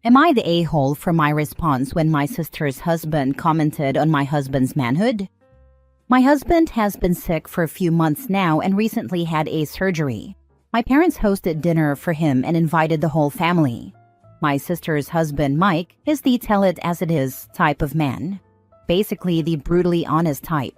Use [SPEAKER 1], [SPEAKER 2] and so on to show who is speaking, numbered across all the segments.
[SPEAKER 1] Am I the a-hole for my response when my sister's husband commented on my husband's manhood? My husband has been sick for a few months now and recently had a surgery. My parents hosted dinner for him and invited the whole family. My sister's husband, Mike, is the tell-it-as-it-is type of man. Basically, the brutally honest type.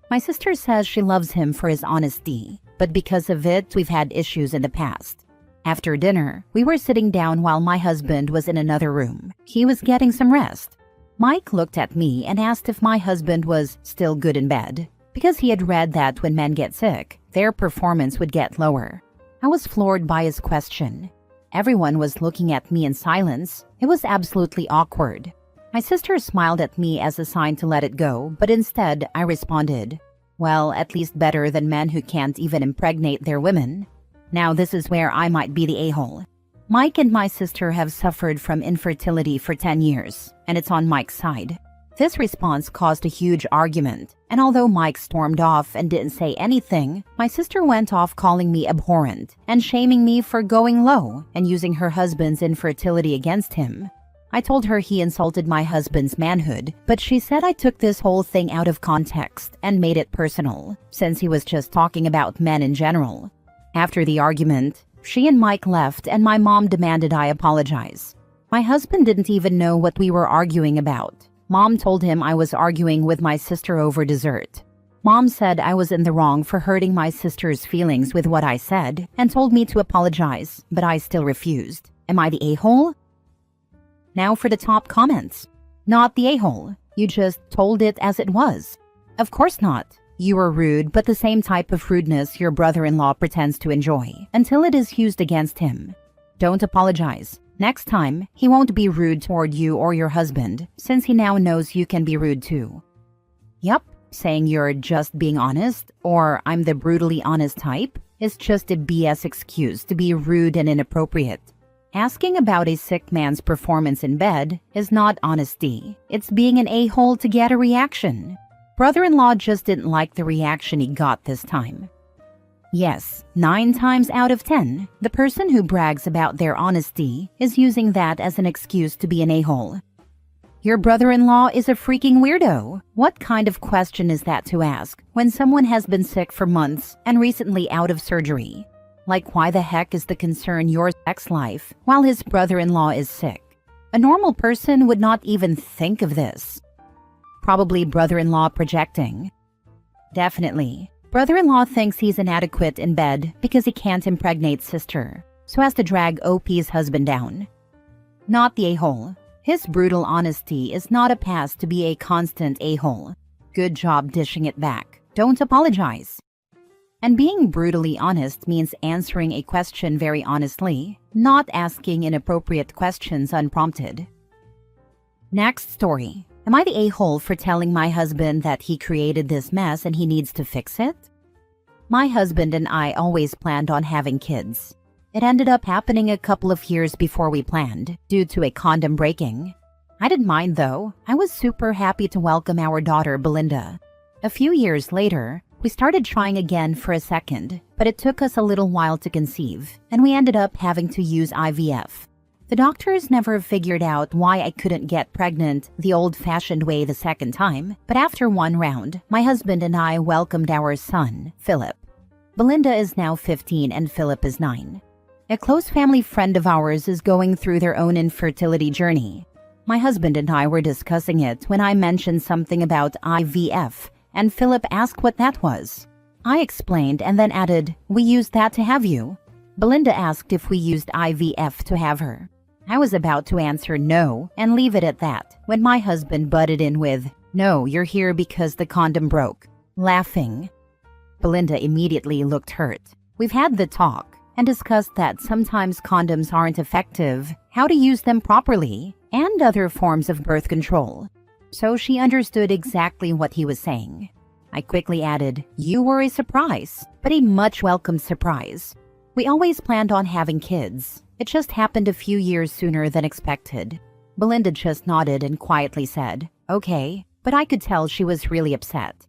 [SPEAKER 1] My sister says she loves him for his honesty, but because of it, we've had issues in the past. After dinner, we were sitting down while my husband was in another room. He was getting some rest. Mike looked at me and asked if my husband was still good in bed, because he had read that when men get sick, their performance would get lower. I was floored by his question. Everyone was looking at me in silence. It was absolutely awkward. My sister smiled at me as a sign to let it go, but instead I responded, "Well, at least better than men who can't even impregnate their women." Now this is where I might be the a-hole. Mike and my sister have suffered from infertility for 10 years, and it's on Mike's side. This response caused a huge argument, and although Mike stormed off and didn't say anything, my sister went off calling me abhorrent and shaming me for going low and using her husband's infertility against him. I told her he insulted my husband's manhood, but she said I took this whole thing out of context and made it personal, since he was just talking about men in general. After the argument, she and Mike left and my mom demanded I apologize. My husband didn't even know what we were arguing about. Mom told him I was arguing with my sister over dessert. Mom said I was in the wrong for hurting my sister's feelings with what I said and told me to apologize, but I still refused. Am I the a-hole? Now for the top comments. Not the a-hole. You just told it as it was. Of course not. You were rude, but the same type of rudeness your brother-in-law pretends to enjoy until it is used against him. Don't apologize. Next time, he won't be rude toward you or your husband, since he now knows you can be rude too. Yup, saying you're just being honest, or I'm the brutally honest type, is just a BS excuse to be rude and inappropriate. Asking about a sick man's performance in bed is not honesty. It's being an a-hole to get a reaction. Brother-in-law just didn't like the reaction he got this time. Yes, 9 times out of 10, the person who brags about their honesty is using that as an excuse to be an a-hole. Your brother-in-law is a freaking weirdo. What kind of question is that to ask when someone has been sick for months and recently out of surgery? Like, why the heck is the concern your sex life while his brother-in-law is sick? A normal person would not even think of this. Probably brother-in-law projecting. Definitely. Brother-in-law thinks he's inadequate in bed because he can't impregnate sister, so has to drag OP's husband down. Not the a-hole. His brutal honesty is not a pass to be a constant a-hole. Good job dishing it back. Don't apologize. And being brutally honest means answering a question very honestly, not asking inappropriate questions unprompted. Next story. Am I the a-hole for telling my husband that he created this mess and he needs to fix it? My husband and I always planned on having kids. It ended up happening a couple of years before we planned, due to a condom breaking. I didn't mind though. I was super happy to welcome our daughter, Belinda. A few years later, we started trying again for a second, but it took us a little while to conceive, and we ended up having to use IVF. The doctors never figured out why I couldn't get pregnant the old-fashioned way the second time, but after one round, my husband and I welcomed our son, Philip. Belinda is now 15 and Philip is 9. A close family friend of ours is going through their own infertility journey. My husband and I were discussing it when I mentioned something about IVF, and Philip asked what that was. I explained and then added, "We used that to have you." Belinda asked if we used IVF to have her. I was about to answer no and leave it at that when my husband butted in with, "No, you're here because the condom broke," laughing. Belinda immediately looked hurt. We've had the talk and discussed that sometimes condoms aren't effective, how to use them properly, and other forms of birth control. So she understood exactly what he was saying. I quickly added, "You were a surprise, but a much welcome surprise. We always planned on having kids. It just happened a few years sooner than expected." Belinda just nodded and quietly said, "Okay," but I could tell she was really upset.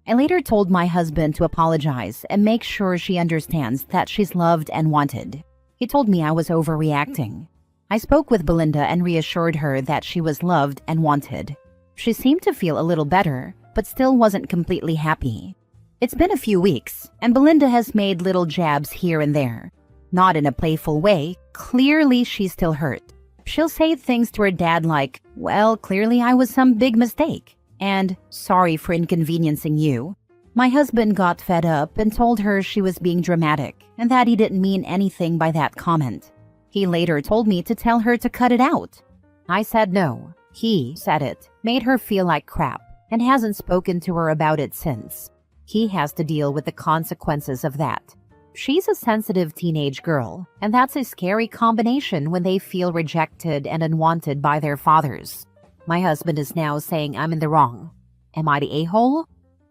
[SPEAKER 1] I later told my husband to apologize and make sure she understands that she's loved and wanted. He told me I was overreacting. I spoke with Belinda and reassured her that she was loved and wanted. She seemed to feel a little better, but still wasn't completely happy. It's been a few weeks, and Belinda has made little jabs here and there. Not in a playful way, clearly she's still hurt. She'll say things to her dad like, "Well, clearly I was some big mistake," and "Sorry for inconveniencing you." My husband got fed up and told her she was being dramatic and that he didn't mean anything by that comment. He later told me to tell her to cut it out. I said no. He said it, made her feel like crap, and hasn't spoken to her about it since. He has to deal with the consequences of that. She's a sensitive teenage girl, and that's a scary combination when they feel rejected and unwanted by their fathers. My husband is now saying I'm in the wrong. Am I the a-hole?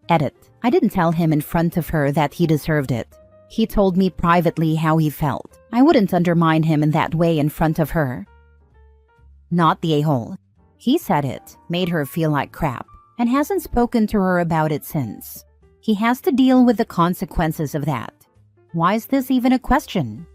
[SPEAKER 1] Edit. I didn't tell him in front of her that he deserved it. He told me privately how he felt. I wouldn't undermine him in that way in front of her. Not the a-hole. He said it, made her feel like crap, and hasn't spoken to her about it since. He has to deal with the consequences of that. Why is this even a question?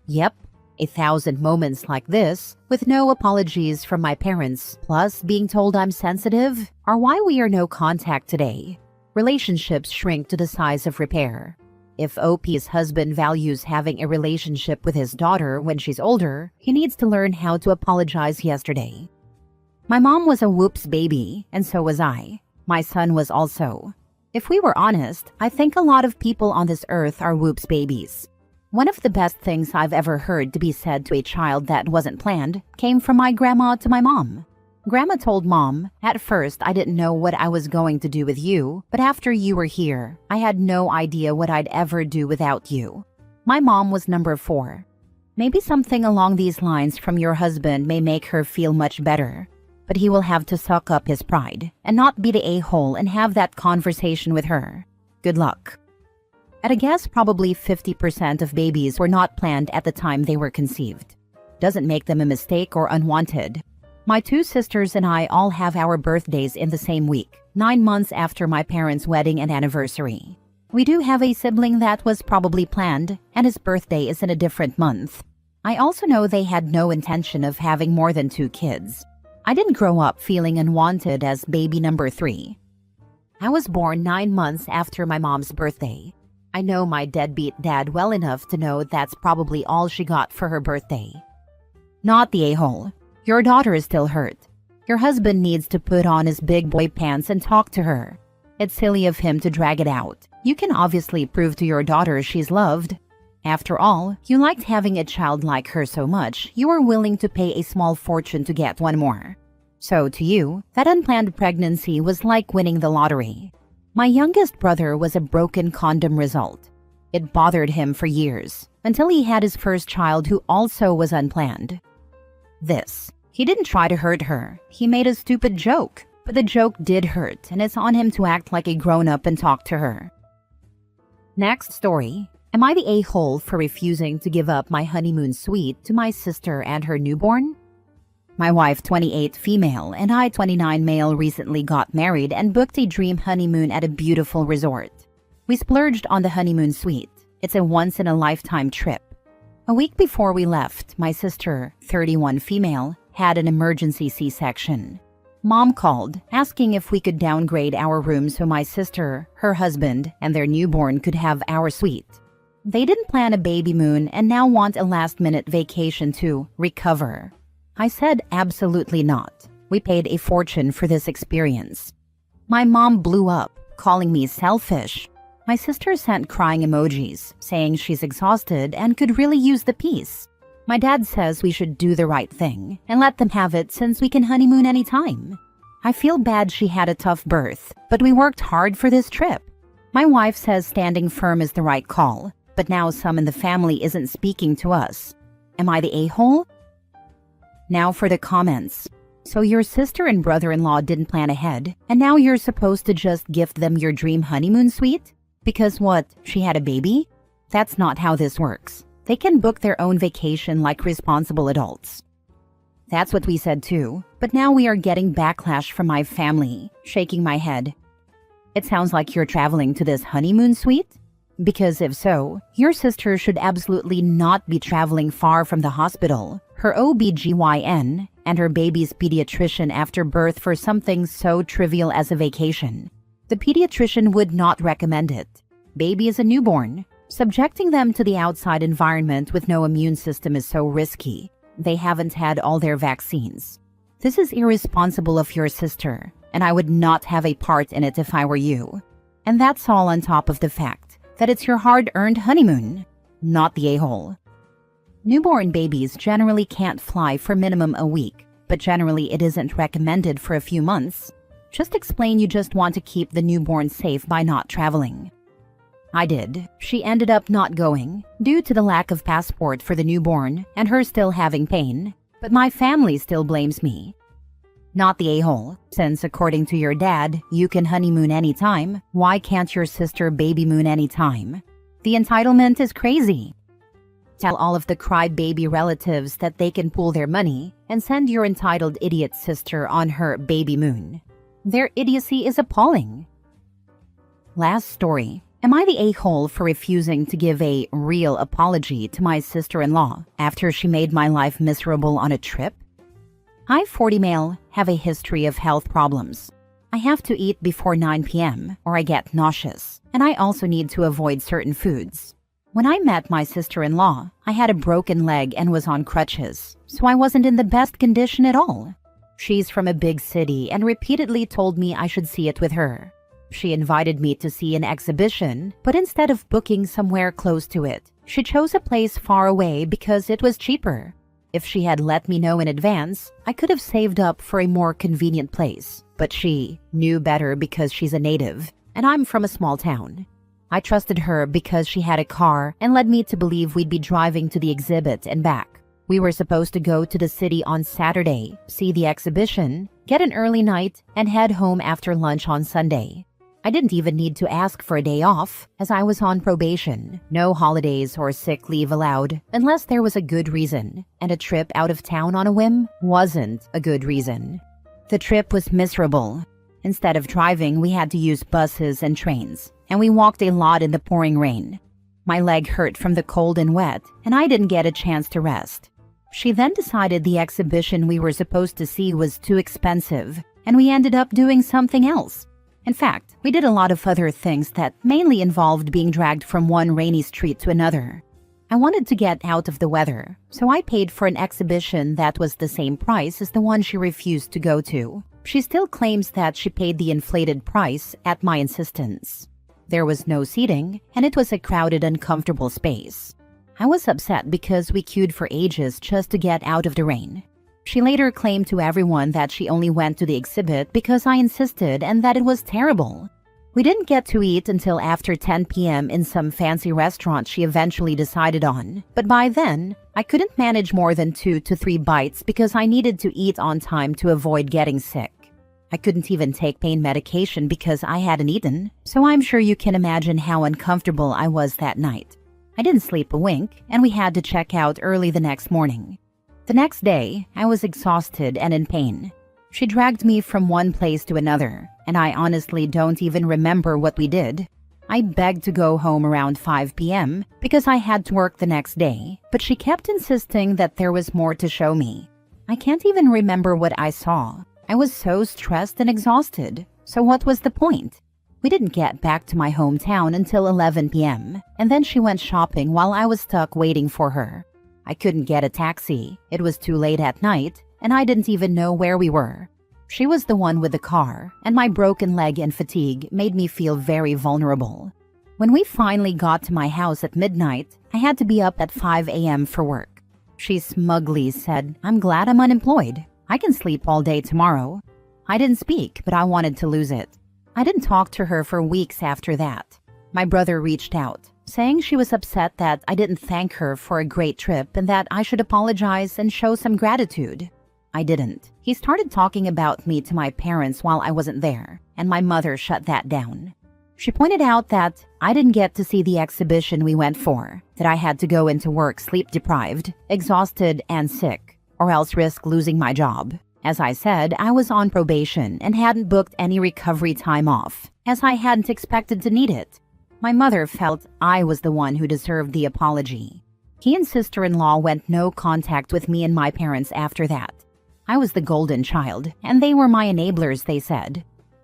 [SPEAKER 1] Yep, 1,000 moments like this, with no apologies from my parents, plus being told I'm sensitive, are why we are no contact today. Relationships shrink to the size of repair. If OP's husband values having a relationship with his daughter when she's older, he needs to learn how to apologize yesterday. My mom was a whoops baby, and so was I. My son was also. If we were honest, I think a lot of people on this earth are whoops babies. One of the best things I've ever heard to be said to a child that wasn't planned came from my grandma to my mom. Grandma told Mom, "At first I didn't know what I was going to do with you, but after you were here, I had no idea what I'd ever do without you." My mom was number 4. Maybe something along these lines from your husband may make her feel much better, but he will have to suck up his pride and not be the a-hole and have that conversation with her. Good luck. At a guess, probably 50% of babies were not planned at the time they were conceived. Doesn't make them a mistake or unwanted. My 2 sisters and I all have our birthdays in the same week, 9 months after my parents' wedding and anniversary. We do have a sibling that was probably planned, and his birthday is in a different month. I also know they had no intention of having more than 2 kids. I didn't grow up feeling unwanted as baby number 3. I was born 9 months after my mom's birthday. I know my deadbeat dad well enough to know that's probably all she got for her birthday. Not the a-hole. Your daughter is still hurt. Your husband needs to put on his big boy pants and talk to her. It's silly of him to drag it out. You can obviously prove to your daughter she's loved. After all, you liked having a child like her so much, you were willing to pay a small fortune to get one more. So to you, that unplanned pregnancy was like winning the lottery. My youngest brother was a broken condom result. It bothered him for years, until he had his first child who also was unplanned. He didn't try to hurt her. He made a stupid joke, but the joke did hurt, and it's on him to act like a grown-up and talk to her. Next story. Am I the a-hole for refusing to give up my honeymoon suite to my sister and her newborn? My wife, 28 female, and I, 29 male, recently got married and booked a dream honeymoon at a beautiful resort. We splurged on the honeymoon suite. It's a once-in-a-lifetime trip. A week before we left, my sister, 31 female, had an emergency C-section. Mom called, asking if we could downgrade our room so my sister, her husband, and their newborn could have our suite. They didn't plan a baby moon and now want a last-minute vacation to recover. I said absolutely not. We paid a fortune for this experience. My mom blew up, calling me selfish. My sister sent crying emojis, saying she's exhausted and could really use the peace. My dad says we should do the right thing and let them have it since we can honeymoon anytime. I feel bad she had a tough birth, but we worked hard for this trip. My wife says standing firm is the right call, but now some in the family isn't speaking to us. Am I the a-hole? Now for the comments. So your sister and brother-in-law didn't plan ahead, and now you're supposed to just gift them your dream honeymoon suite? Because what, she had a baby? That's not how this works. They can book their own vacation like responsible adults. That's what we said too, but now we are getting backlash from my family, shaking my head. It sounds like you're traveling to this honeymoon suite? Because if so, your sister should absolutely not be traveling far from the hospital. her OBGYN, and her baby's pediatrician after birth for something so trivial as a vacation. The pediatrician would not recommend it. Baby is a newborn. Subjecting them to the outside environment with no immune system is so risky. They haven't had all their vaccines. This is irresponsible of your sister, and I would not have a part in it if I were you. And that's all on top of the fact that it's your hard-earned honeymoon, not the a-hole. Newborn babies generally can't fly for minimum a week, but generally it isn't recommended for a few months. Just explain you just want to keep the newborn safe by not traveling. I did. She ended up not going, due to the lack of passport for the newborn and her still having pain, but my family still blames me. Not the a-hole, since according to your dad, you can honeymoon anytime, why can't your sister baby moon anytime? The entitlement is crazy. Tell all of the crybaby relatives that they can pool their money and send your entitled idiot sister on her baby moon. Their idiocy is appalling. Last story. Am I the a-hole for refusing to give a real apology to my sister-in-law after she made my life miserable on a trip? I, 40 male, have a history of health problems. I have to eat before 9 p.m. or I get nauseous, and I also need to avoid certain foods. When I met my sister-in-law, I had a broken leg and was on crutches, so I wasn't in the best condition at all. She's from a big city and repeatedly told me I should see it with her. She invited me to see an exhibition, but instead of booking somewhere close to it, she chose a place far away because it was cheaper. If she had let me know in advance, I could have saved up for a more convenient place, but she knew better because she's a native, and I'm from a small town. I trusted her because she had a car and led me to believe we'd be driving to the exhibit and back. We were supposed to go to the city on Saturday, see the exhibition, get an early night, and head home after lunch on Sunday. I didn't even need to ask for a day off, as I was on probation. No holidays or sick leave allowed, unless there was a good reason, and a trip out of town on a whim wasn't a good reason. The trip was miserable. Instead of driving, we had to use buses and trains, and we walked a lot in the pouring rain. My leg hurt from the cold and wet, and I didn't get a chance to rest. She then decided the exhibition we were supposed to see was too expensive, and we ended up doing something else. In fact, we did a lot of other things that mainly involved being dragged from one rainy street to another. I wanted to get out of the weather, so I paid for an exhibition that was the same price as the one she refused to go to. She still claims that she paid the inflated price at my insistence. There was no seating, and it was a crowded, uncomfortable space. I was upset because we queued for ages just to get out of the rain. She later claimed to everyone that she only went to the exhibit because I insisted and that it was terrible. We didn't get to eat until after 10 p.m. in some fancy restaurant she eventually decided on, but by then, I couldn't manage more than 2 to 3 bites because I needed to eat on time to avoid getting sick. I couldn't even take pain medication because I hadn't eaten, so I'm sure you can imagine how uncomfortable I was that night. I didn't sleep a wink, and we had to check out early the next morning. The next day, I was exhausted and in pain. She dragged me from one place to another, and I honestly don't even remember what we did. I begged to go home around 5 p.m. because I had to work the next day, but she kept insisting that there was more to show me. I can't even remember what I saw. I was so stressed and exhausted, so what was the point? We didn't get back to my hometown until 11 p.m., and then she went shopping while I was stuck waiting for her. I couldn't get a taxi, it was too late at night, and I didn't even know where we were. She was the one with the car, and my broken leg and fatigue made me feel very vulnerable. When we finally got to my house at midnight, I had to be up at 5 a.m. for work. She smugly said, "I'm glad I'm unemployed. I can sleep all day tomorrow." I didn't speak, but I wanted to lose it. I didn't talk to her for weeks after that. My brother reached out, saying she was upset that I didn't thank her for a great trip and that I should apologize and show some gratitude. I didn't. He started talking about me to my parents while I wasn't there, and my mother shut that down. She pointed out that I didn't get to see the exhibition we went for, that I had to go into work sleep-deprived, exhausted, and sick, or else risk losing my job. As I said, I was on probation and hadn't booked any recovery time off, as I hadn't expected to need it. My mother felt I was the one who deserved the apology. He and sister-in-law went no contact with me and my parents after that. I was the golden child, and they were my enablers, they said.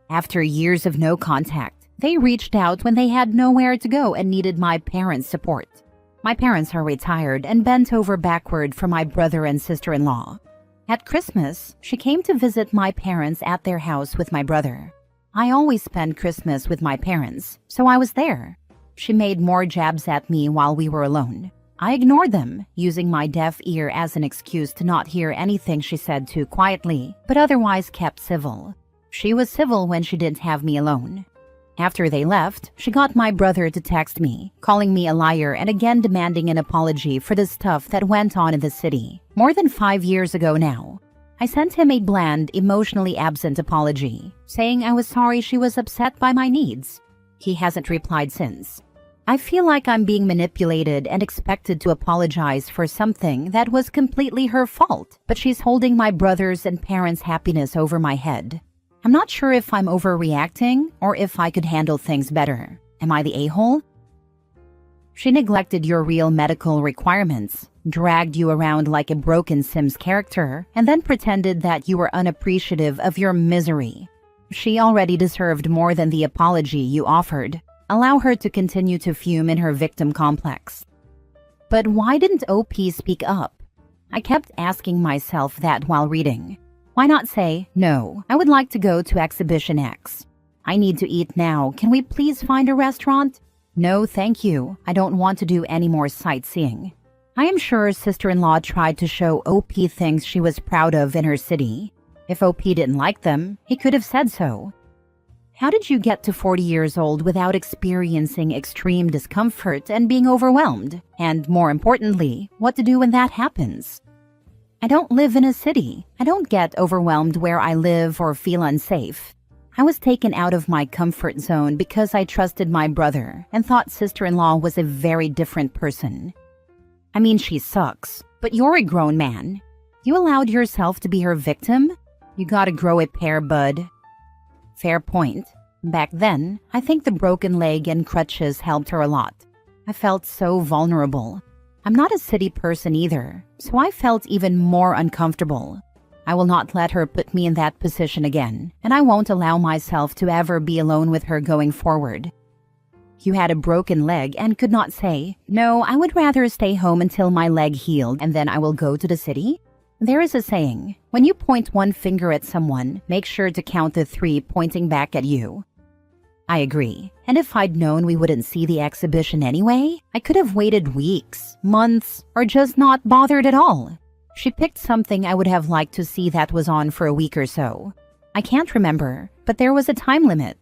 [SPEAKER 1] After years of no contact, they reached out when they had nowhere to go and needed my parents' support. My parents are retired and bent over backward for my brother and sister-in-law. At Christmas, she came to visit my parents at their house with my brother. I always spend Christmas with my parents, so I was there. She made more jabs at me while we were alone. I ignored them, using my deaf ear as an excuse to not hear anything she said too quietly, but otherwise kept civil. She was civil when she didn't have me alone. After they left, she got my brother to text me, calling me a liar and again demanding an apology for the stuff that went on in the city, more than 5 years ago now. I sent him a bland, emotionally absent apology, saying I was sorry she was upset by my needs. He hasn't replied since. I feel like I'm being manipulated and expected to apologize for something that was completely her fault, but she's holding my brother's and parents' happiness over my head. I'm not sure if I'm overreacting or if I could handle things better. Am I the a-hole? She neglected your real medical requirements, dragged you around like a broken Sims character, and then pretended that you were unappreciative of your misery. She already deserved more than the apology you offered. Allow her to continue to fume in her victim complex. But why didn't OP speak up? I kept asking myself that while reading. Why not say, no, I would like to go to Exhibition X. I need to eat now. Can we please find a restaurant? No, thank you. I don't want to do any more sightseeing. I am sure sister-in-law tried to show OP things she was proud of in her city. If OP didn't like them, he could have said so. How did you get to 40 years old without experiencing extreme discomfort and being overwhelmed? And more importantly, what to do when that happens? I don't live in a city. I don't get overwhelmed where I live or feel unsafe. I was taken out of my comfort zone because I trusted my brother and thought sister-in-law was a very different person. I mean, she sucks, but you're a grown man. You allowed yourself to be her victim? You gotta grow a pair, bud. Fair point. Back then, I think the broken leg and crutches helped her a lot. I felt so vulnerable. I'm not a city person either, so I felt even more uncomfortable. I will not let her put me in that position again, and I won't allow myself to ever be alone with her going forward. You had a broken leg and could not say, no, I would rather stay home until my leg healed and then I will go to the city? There is a saying, when you point one finger at someone, make sure to count the 3 pointing back at you. I agree, and if I'd known we wouldn't see the exhibition anyway, I could have waited weeks, months, or just not bothered at all. She picked something I would have liked to see that was on for a week or so. I can't remember, but there was a time limit.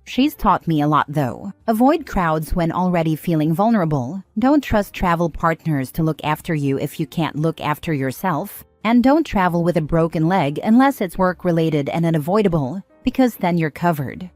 [SPEAKER 1] She's taught me a lot though. Avoid crowds when already feeling vulnerable. Don't trust travel partners to look after you if you can't look after yourself. And don't travel with a broken leg unless it's work-related and unavoidable, because then you're covered.